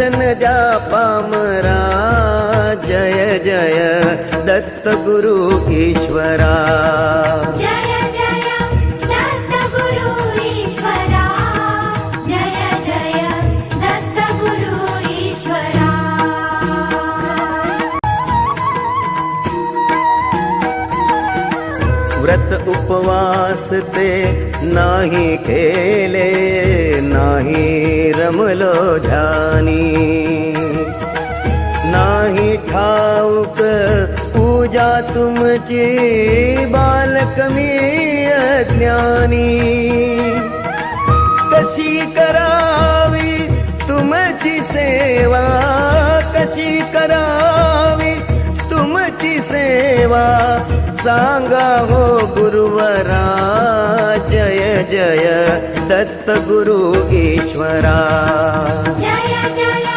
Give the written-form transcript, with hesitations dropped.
दर्शन द्या पामरा, जय जय दत्त गुरु ईश्वरा। जय जय दत्त गुरु ईश्वरा, जय जय दत्त गुरु ईश्वरा। व्रत उपवास ते नाही केले, नाही रमलो ध्यानी, नाही ठाऊक पूजा तुमची बालकमी अज्ञानी। कशी करावी तुमची सेवा, कशी करावी तुमची सेवा, सांगा हो गुरुवरा, जय जय दत्त गुरु ईश्वरा। जय जय